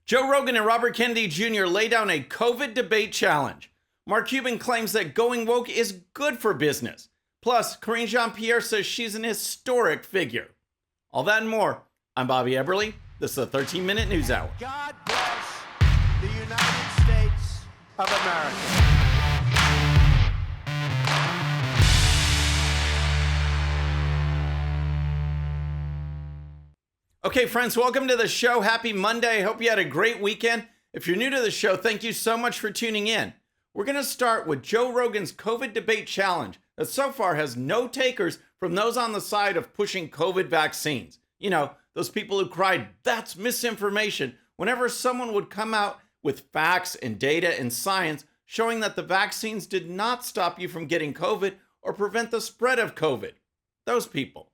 Joe Rogan and Robert Kennedy Jr. lay down a COVID debate challenge. Mark Cuban claims that going woke is good for business. Plus, Jean-Pierre says she's an historic figure. All that and more. I'm Bobby Eberle. This is the 13-Minute News Hour. God bless the United States of America. Okay, friends, welcome to the show. Happy Monday. I hope you had a great weekend. If you're new to the show, thank you so much for tuning in. We're going to start with Joe Rogan's COVID debate challenge that so far has no takers from those on the side of pushing COVID vaccines. You know, those people who cried, "That's misinformation," whenever someone would come out with facts and data and science showing that the vaccines did not stop you from getting COVID or prevent the spread of COVID. Those people.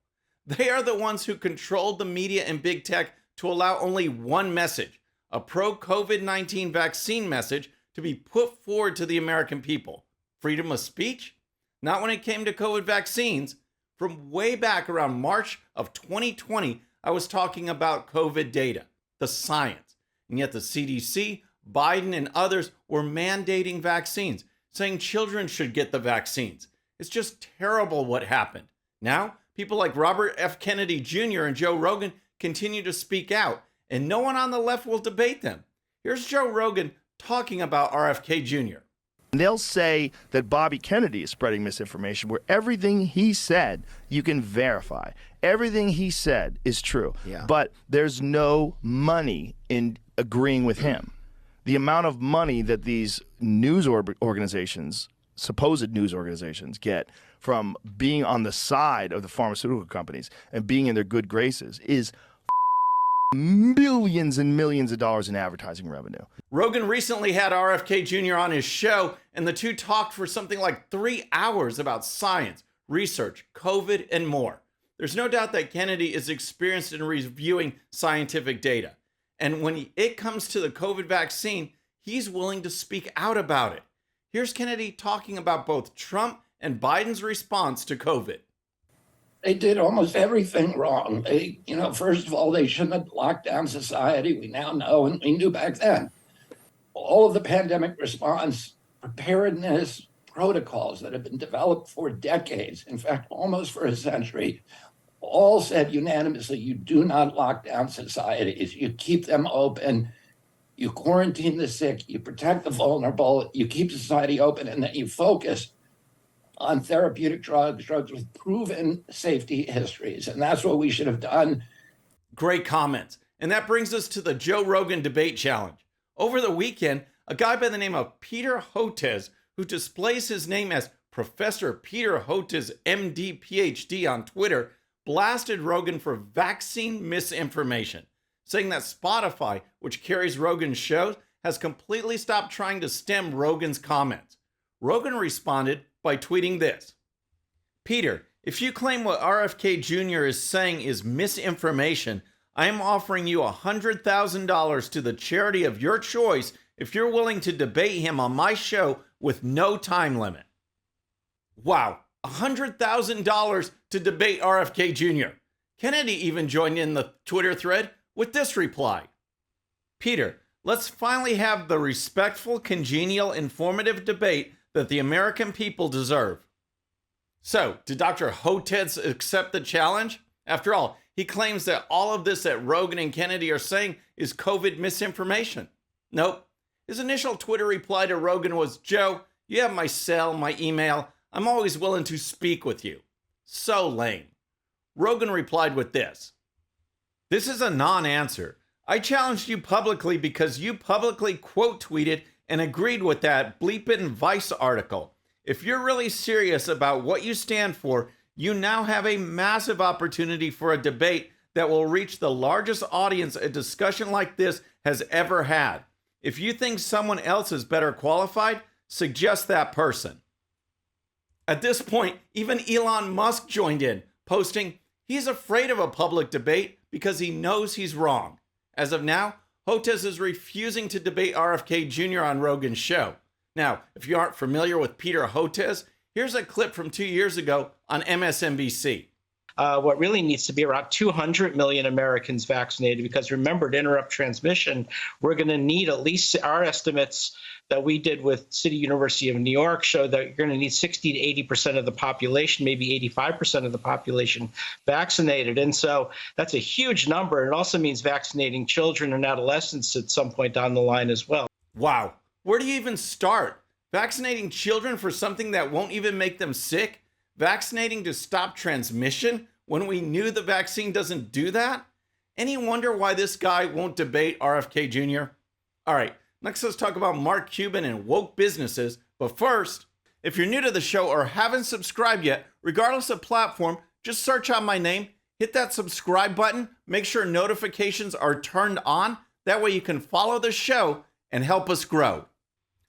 They are the ones who controlled the media and big tech to allow only one message, a pro-COVID-19 vaccine message, to be put forward to the American people. Freedom of speech? Not when it came to COVID vaccines. From way back around March of 2020, I was talking about COVID data, the science. And yet the CDC, Biden, and others were mandating vaccines, saying children should get the vaccines. It's just terrible what happened. Now, people like Robert F. Kennedy Jr. and Joe Rogan continue to speak out, and no one on the left will debate them. Here's Joe Rogan talking about RFK Jr. They'll say that Bobby Kennedy is spreading misinformation where everything he said you can verify. Everything he said is true. Yeah. But there's no money in agreeing with him. The amount of money that these news organizations, supposed news organizations, get from being on the side of the pharmaceutical companies and being in their good graces is millions and millions of dollars in advertising revenue. Rogan recently had RFK Jr. on his show, and the two talked for something like 3 hours about science, research, COVID, and more. There's no doubt that Kennedy is experienced in reviewing scientific data. And when it comes to the COVID vaccine, he's willing to speak out about it. Here's Kennedy talking about both Trump and Biden's response to COVID. They did almost everything wrong. First of all, they shouldn't have locked down society. We now know, and we knew back then. All of the pandemic response preparedness protocols that have been developed for decades, in fact, almost for a century, all said unanimously, you do not lock down societies. You keep them open. You quarantine the sick. You protect the vulnerable. You keep society open, and then you focus on therapeutic drugs with proven safety histories. And that's what we should have done. Great comments. And that brings us to the Joe Rogan debate challenge. Over the weekend, a guy by the name of Peter Hotez, who displays his name as Professor Peter Hotez, MD, PhD on Twitter, blasted Rogan for vaccine misinformation, saying that Spotify, which carries Rogan's shows, has completely stopped trying to stem Rogan's comments. Rogan responded by tweeting this: "Peter, if you claim what RFK Jr. is saying is misinformation, I am offering you $100,000 to the charity of your choice if you're willing to debate him on my show with no time limit." Wow, $100,000 to debate RFK Jr. Kennedy even joined in the Twitter thread with this reply: "Peter, let's finally have the respectful, congenial, informative debate that the American people deserve." So, did Dr. Hotez accept the challenge? After all, he claims that all of this that Rogan and Kennedy are saying is COVID misinformation. Nope. His initial Twitter reply to Rogan was, "Joe, you have my cell, my email. I'm always willing to speak with you." So lame. Rogan replied with this: "This is a non-answer. I challenged you publicly because you publicly quote tweeted and agreed with that bleepin' Vice article. If you're really serious about what you stand for, you now have a massive opportunity for a debate that will reach the largest audience a discussion like this has ever had. If you think someone else is better qualified, suggest that person." At this point, even Elon Musk joined in, posting, he's afraid of a public debate because he knows he's wrong. As of now, Hotez is refusing to debate RFK Jr. on Rogan's show. Now, if you aren't familiar with Peter Hotez, here's a clip from 2 years ago on MSNBC. what really needs to be around 200 million Americans vaccinated, because remember, to interrupt transmission, we're going to need at least, our estimates that we did with City University of New York show that you're going to need 60 to 80% of the population, maybe 85% of the population vaccinated. And so that's a huge number. It also means vaccinating children and adolescents at some point down the line as well. Wow. Where do you even start? Vaccinating children for something that won't even make them sick? Vaccinating to stop transmission when we knew the vaccine doesn't do that? Any wonder why this guy won't debate RFK Jr.? All right. Next, let's talk about Mark Cuban and woke businesses. But first, if you're new to the show or haven't subscribed yet, regardless of platform, just search out my name, hit that subscribe button, make sure notifications are turned on. That way you can follow the show and help us grow.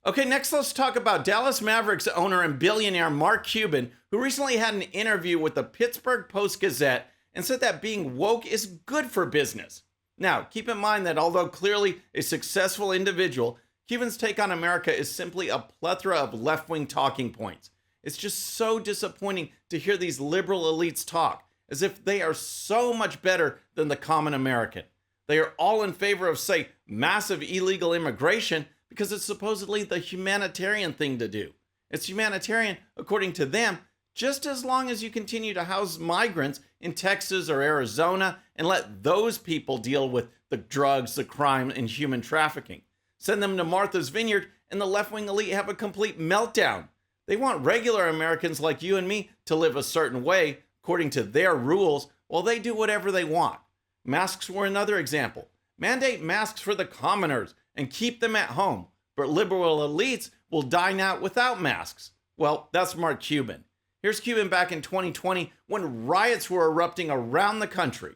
Okay, next let's talk about Dallas Mavericks owner and billionaire Mark Cuban, who recently had an interview with the Pittsburgh Post-Gazette and said that being woke is good for business. Now, keep in mind that although clearly a successful individual, Cuban's take on America is simply a plethora of left-wing talking points. It's just so disappointing to hear these liberal elites talk, as if they are so much better than the common American. They are all in favor of, say, massive illegal immigration because it's supposedly the humanitarian thing to do. It's humanitarian, according to them, just as long as you continue to house migrants in Texas or Arizona and let those people deal with the drugs, the crime, and human trafficking. Send them to Martha's Vineyard and the left-wing elite have a complete meltdown. They want regular Americans like you and me to live a certain way according to their rules while they do whatever they want. Masks were another example. Mandate masks for the commoners and keep them at home, but liberal elites will dine out without masks. Well, that's Mark Cuban. Here's Cuban back in 2020 when riots were erupting around the country.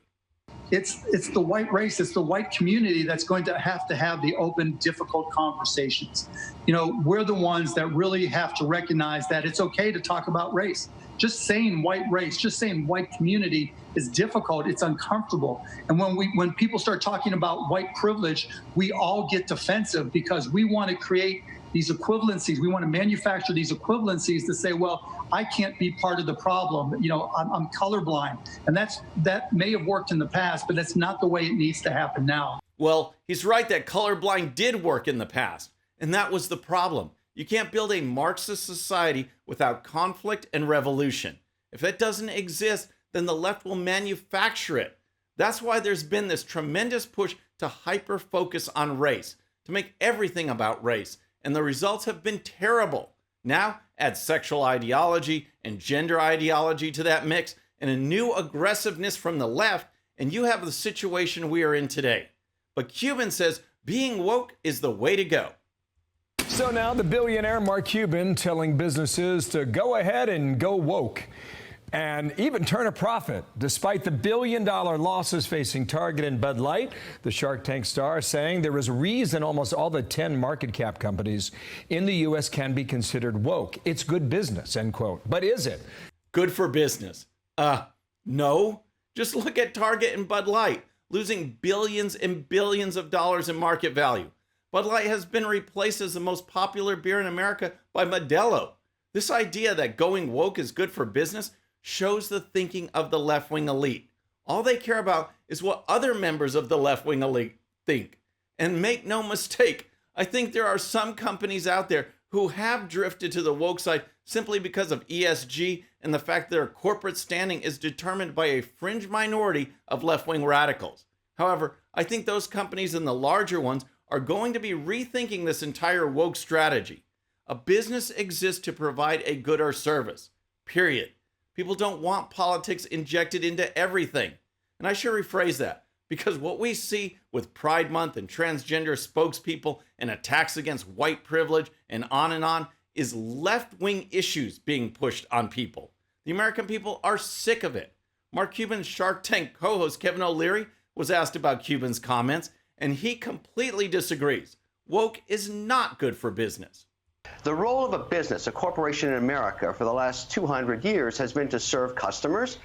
It's the white race, it's the white community that's going to have the open, difficult conversations. You know, we're the ones that really have to recognize that it's okay to talk about race. Just saying white race, just saying white community is difficult, it's uncomfortable. And when people start talking about white privilege, we all get defensive because we want to create these equivalencies. We want to manufacture these equivalencies to say, well, I can't be part of the problem. You know, I'm colorblind. And that may have worked in the past, but that's not the way it needs to happen now. Well, he's right that colorblind did work in the past. And that was the problem. You can't build a Marxist society without conflict and revolution. If that doesn't exist, then the left will manufacture it. That's why there's been this tremendous push to hyper-focus on race, to make everything about race. And the results have been terrible. Now, add sexual ideology and gender ideology to that mix and a new aggressiveness from the left, and you have the situation we are in today. But Cuban says being woke is the way to go. So now the billionaire Mark Cuban telling businesses to go ahead and go woke and even turn a profit. Despite the billion-dollar losses facing Target and Bud Light, the Shark Tank star saying there is a reason almost all the 10 market cap companies in the U.S. can be considered woke. It's good business, end quote. But is it? Good for business? No. Just look at Target and Bud Light, losing billions and billions of dollars in market value. Bud Light has been replaced as the most popular beer in America by Modelo. This idea that going woke is good for business shows the thinking of the left-wing elite. All they care about is what other members of the left-wing elite think. And make no mistake, I think there are some companies out there who have drifted to the woke side simply because of ESG and the fact that their corporate standing is determined by a fringe minority of left-wing radicals. However, I think those companies and the larger ones are going to be rethinking this entire woke strategy. A business exists to provide a good or service, period. People don't want politics injected into everything. And I should rephrase that, because what we see with Pride Month and transgender spokespeople and attacks against white privilege and on is left-wing issues being pushed on people. The American people are sick of it. Mark Cuban's Shark Tank co-host Kevin O'Leary was asked about Cuban's comments, and he completely disagrees. Woke is not good for business. The role of a business, a corporation in America, for the last 200 years has been to serve customers,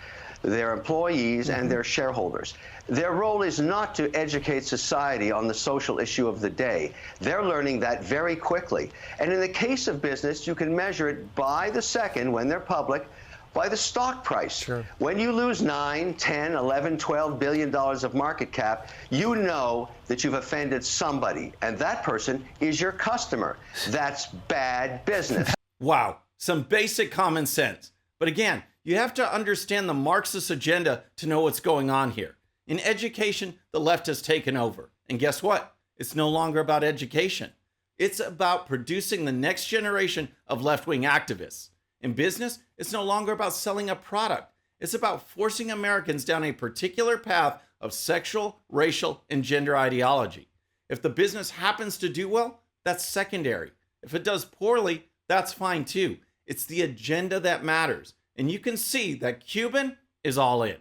their employees, and their shareholders. Their role is not to educate society on the social issue of the day. They're learning that very quickly. And in the case of business, you can measure it by the second when they're public, by the stock price. Sure. When you lose 9, 10, 11, 12 billion dollars of market cap, you know that you've offended somebody, and that person is your customer. That's bad business. Wow, some basic common sense. But again, you have to understand the Marxist agenda to know what's going on here. In education, the left has taken over. And guess what? It's no longer about education. It's about producing the next generation of left-wing activists. In business, it's no longer about selling a product. It's about forcing Americans down a particular path of sexual, racial, and gender ideology. If the business happens to do well, that's secondary. If it does poorly, that's fine too. It's the agenda that matters. And you can see that Cuban is all in.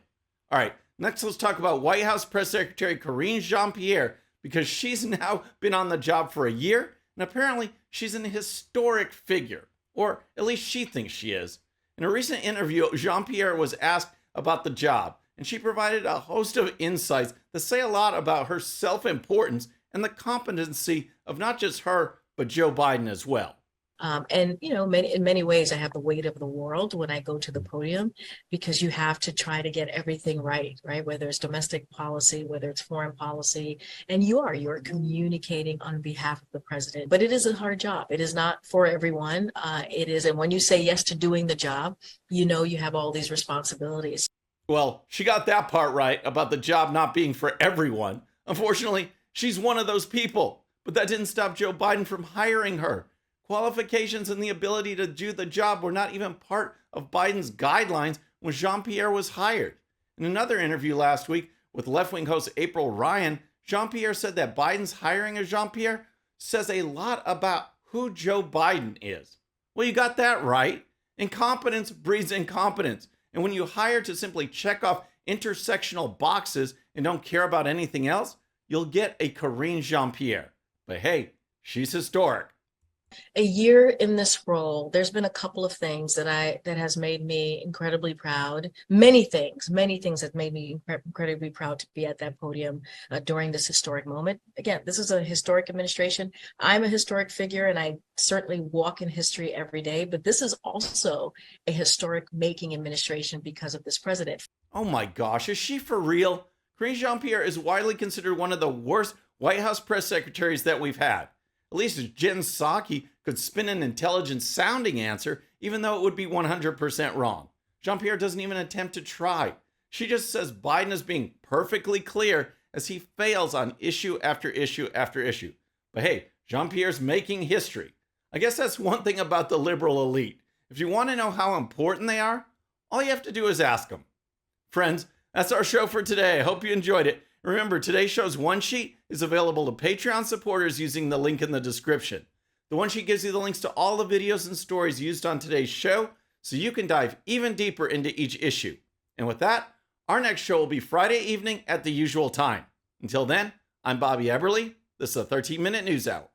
All right, next let's talk about White House Press Secretary Karine Jean-Pierre, because she's now been on the job for a year, and apparently she's an historic figure. Or at least she thinks she is. In a recent interview, Jean-Pierre was asked about the job, and she provided a host of insights that say a lot about her self-importance and the competency of not just her, but Joe Biden as well. And, you know, in many ways, I have the weight of the world when I go to the podium, because you have to try to get everything right? Whether it's domestic policy, whether it's foreign policy, and you're communicating on behalf of the president. But it is a hard job. It is not for everyone. It is. And when you say yes to doing the job, you know, you have all these responsibilities. Well, she got that part right about the job not being for everyone. Unfortunately, she's one of those people. But that didn't stop Joe Biden from hiring her. Qualifications and the ability to do the job were not even part of Biden's guidelines when Jean-Pierre was hired. In another interview last week with left-wing host Eberle Ryan, Jean-Pierre said that Biden's hiring of Jean-Pierre says a lot about who Joe Biden is. Well, you got that right. Incompetence breeds incompetence. And when you hire to simply check off intersectional boxes and don't care about anything else, you'll get a Karine Jean-Pierre. But hey, she's historic. A year in this role, there's been a couple of things that has made me incredibly proud. Many things that made me incredibly proud to be at that podium during this historic moment. Again, this is a historic administration. I'm a historic figure, and I certainly walk in history every day. But this is also a historic making administration because of this president. Oh my gosh, is she for real? Karine Jean-Pierre is widely considered one of the worst White House press secretaries that we've had. At least Jen Psaki could spin an intelligent-sounding answer, even though it would be 100% wrong. Jean-Pierre doesn't even attempt to try. She just says Biden is being perfectly clear as he fails on issue after issue after issue. But hey, Jean-Pierre's making history. I guess that's one thing about the liberal elite. If you want to know how important they are, all you have to do is ask them. Friends, that's our show for today. I hope you enjoyed it. Remember, today's show's one sheet is available to Patreon supporters using the link in the description. The one sheet gives you the links to all the videos and stories used on today's show, so you can dive even deeper into each issue. And with that, our next show will be Friday evening at the usual time. Until then, I'm Bobby Eberle. This is a 13-minute news hour.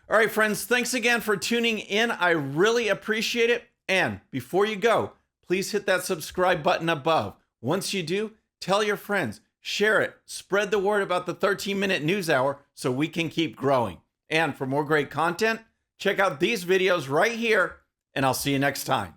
All right, friends, thanks again for tuning in. I really appreciate it. And before you go, please hit that subscribe button above. Once you do, tell your friends, share it, spread the word about the 13-minute news hour so we can keep growing. And for more great content, check out these videos right here, and I'll see you next time.